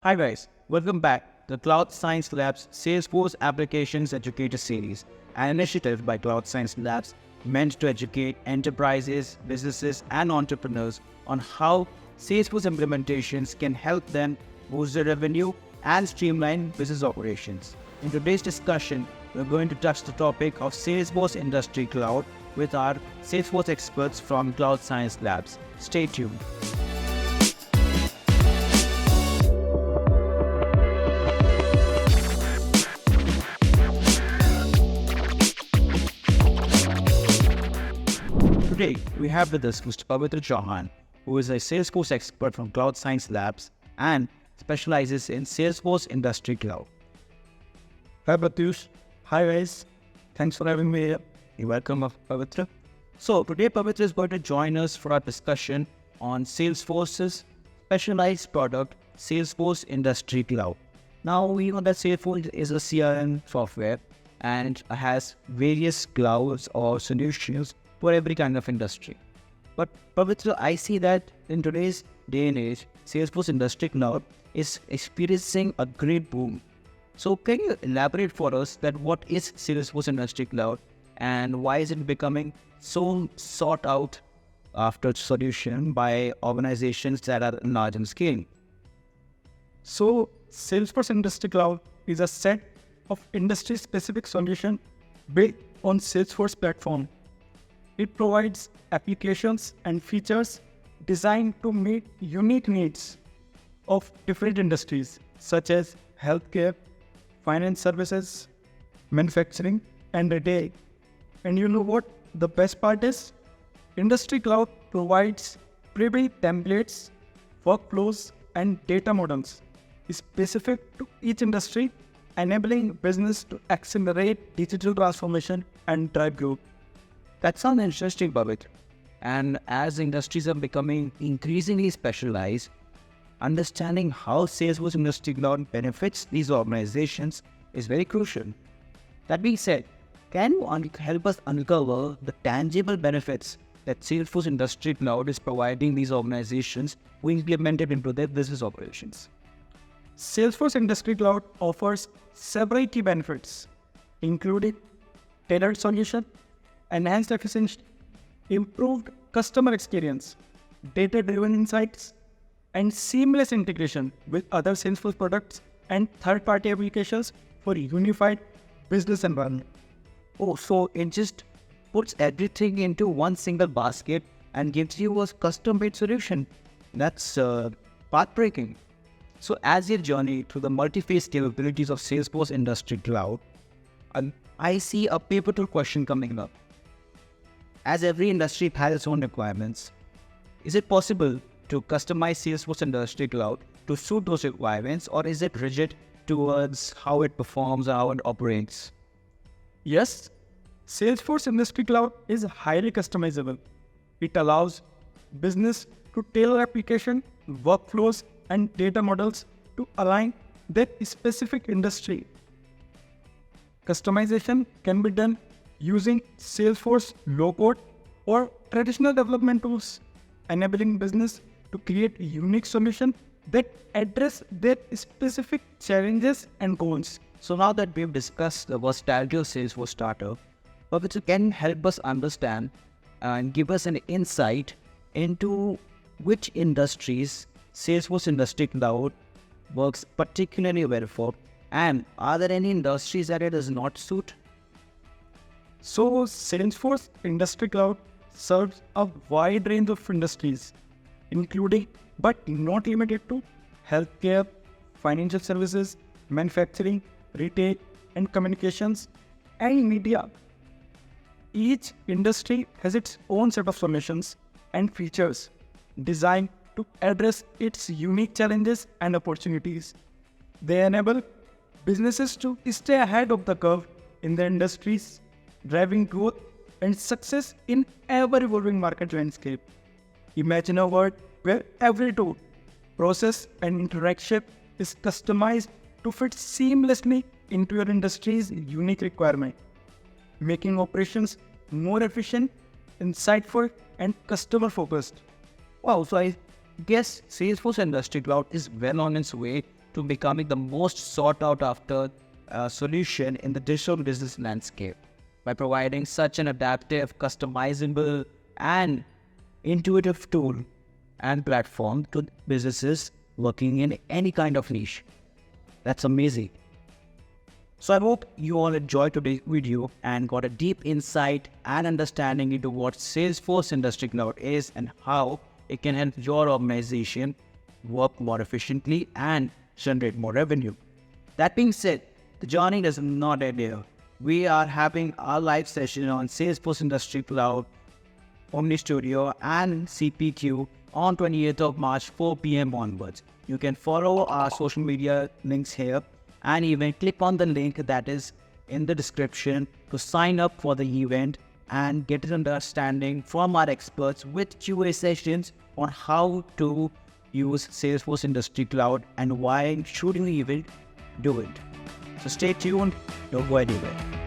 Hi guys, welcome back to the Cloud Science Labs Salesforce Applications Educator Series, an initiative by Cloud Science Labs meant to educate enterprises, businesses, and entrepreneurs on how Salesforce implementations can help them boost their revenue and streamline business operations. In today's discussion, we're going to touch the topic of Salesforce Industry Cloud with our Salesforce experts from Cloud Science Labs. Stay tuned. Today, we have with us Mr. Pavitra Chauhan, who is a Salesforce expert from Cloud Science Labs and specializes in Salesforce Industry Cloud. Hi Pratyush. Hi guys. Thanks for having me here. You're welcome, Pavitra. So today, Pavitra is going to join us for our discussion on Salesforce's specialized product, Salesforce Industry Cloud. Now, we know that Salesforce is a CRM software and has various clouds or solutions for every kind of industry. But Pavitra, I see that in today's day and age, Salesforce Industry Cloud is experiencing a great boom. So can you elaborate for us that what is Salesforce Industry Cloud and why is it becoming so sought out after solution by organizations that are large in scale? So Salesforce Industry Cloud is a set of industry-specific solutions built on Salesforce platform. It provides applications and features designed to meet unique needs of different industries such as healthcare, finance services, manufacturing, and retail. And you know what the best part is? Industry Cloud provides pre-built templates, workflows, and data models specific to each industry, enabling business to accelerate digital transformation and drive growth. That sounds interesting, Pavitra. And as industries are becoming increasingly specialized, understanding how Salesforce Industry Cloud benefits these organizations is very crucial. That being said, can you help us uncover the tangible benefits that Salesforce Industry Cloud is providing these organizations who implement it into their business operations? Salesforce Industry Cloud offers several key benefits, including tailored solution, enhanced efficiency, improved customer experience, data-driven insights, and seamless integration with other Salesforce products and third-party applications for unified business environment. Oh, so it just puts everything into one single basket and gives you a custom-made solution. That's path-breaking. So as you journey through the multi-phase capabilities of Salesforce Industry Cloud, I see a pivotal question coming up. As every industry has its own requirements, is it possible to customize Salesforce Industry Cloud to suit those requirements, or is it rigid towards how it performs or how it operates? Yes, Salesforce Industry Cloud is highly customizable. It allows business to tailor application, workflows, and data models to align their specific industry. Customization can be done using Salesforce low-code or traditional development tools, enabling business to create a unique solution that address their specific challenges and goals. So now that we've discussed the versatility of Salesforce Starter, Pavitra can help us understand and give us an insight into which industries Salesforce Industry Cloud works particularly well for, and are there any industries that it does not suit? So Salesforce Industry Cloud serves a wide range of industries, including but not limited to healthcare, financial services, manufacturing, retail, and communications, and media. Each industry has its own set of solutions and features designed to address its unique challenges and opportunities. They enable businesses to stay ahead of the curve in their industries, driving growth and success in ever-evolving market landscape. Imagine a world where every tool, process, and interaction is customized to fit seamlessly into your industry's unique requirement, making operations more efficient, insightful, and customer-focused. Wow, so I guess Salesforce Industry Cloud is well on its way to becoming the most sought out after solution in the digital business landscape by providing such an adaptive, customizable, and intuitive tool and platform to businesses working in any kind of niche. That's amazing. So I hope you all enjoyed today's video and got a deep insight and understanding into what Salesforce Industry Cloud is and how it can help your organization work more efficiently and generate more revenue. That being said, the journey does not end here. We are having our live session on Salesforce Industry Cloud, OmniStudio and CPQ on 28th of March, 4 p.m. onwards. You can follow our social media links here and even click on the link that is in the description to sign up for the event and get an understanding from our experts with QA sessions on how to use Salesforce Industry Cloud and why should you even do it. So stay tuned, don't go anywhere.